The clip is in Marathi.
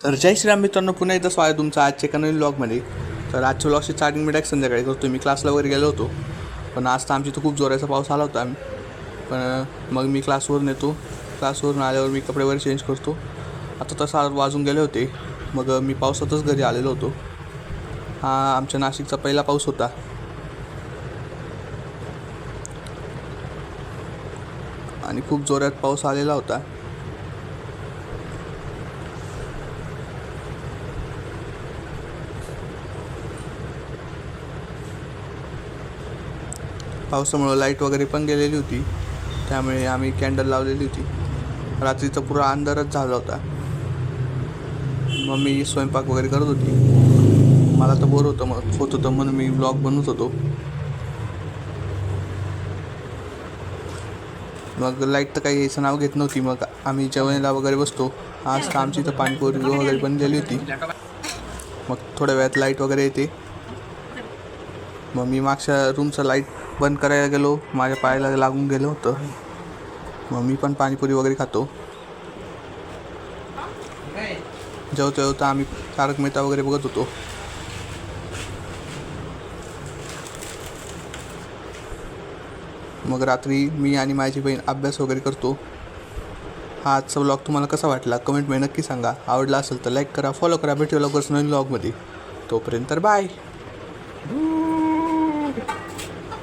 तर जय श्रीराम मित्रांनो, पुन्हा एकदा स्वागत आहे तुमचं आजच्या एका नवीन व्लॉगमध्ये. तर आजच्या व्लॉगची स्टार्टिंग मी डायरेक्ट संध्याकाळी करतो. मी क्लासला वगैरे गेलो होतो, पण आज तर आमची तर खूप जोराचा पाऊस आला होता. पण मग मी क्लासवरून येतो. क्लासवरून आल्यावर मी कपडे वगैरे चेंज करतो. आता तर 7 वाजून गेले होते. मग मी पावसातच घरी आलेलो होतो. हा आमच्या नाशिकचा पहिला पाऊस होता आणि खूप जोरात पाऊस आलेला होता. पावसामुळं लाईट वगैरे पण गेलेली होती, त्यामुळे आम्ही कॅन्डल लावलेली होती. रात्रीचा पुरा अंधारच झाला होता. मम्मी स्वयंपाक वगैरे करत होती. मला तर बोर होतं म्हणून मी व्लॉग बनवत होतो. मग लाईट तर काही यायचं नाव घेत नव्हती. मग आम्ही जेवणाला वगैरे बसतो. आज तर आमची तर पाणीपुरी वगैरे बनलेली होती. मग थोड्या वेळात लाईट वगैरे येते. मग मी मागच्या रूमचं लाईट बंद करायला गेलो, माझ्या पायाला लागून गेलं होतं. मग मी पण पाणीपुरी वगैरे खातो. जेवता आम्ही तारक मेहता वगैरे बघत होतो. मग रात्री मी आणि माझी बहीण अभ्यास वगैरे करतो. हा आजचा व्लॉग तुम्हाला कसा वाटला कमेंटमध्ये नक्की सांगा. आवडला असेल तर लाईक करा, फॉलो करा. भेटूया लवकरच नवीन व्लॉगमध्ये. तोपर्यंत बाय.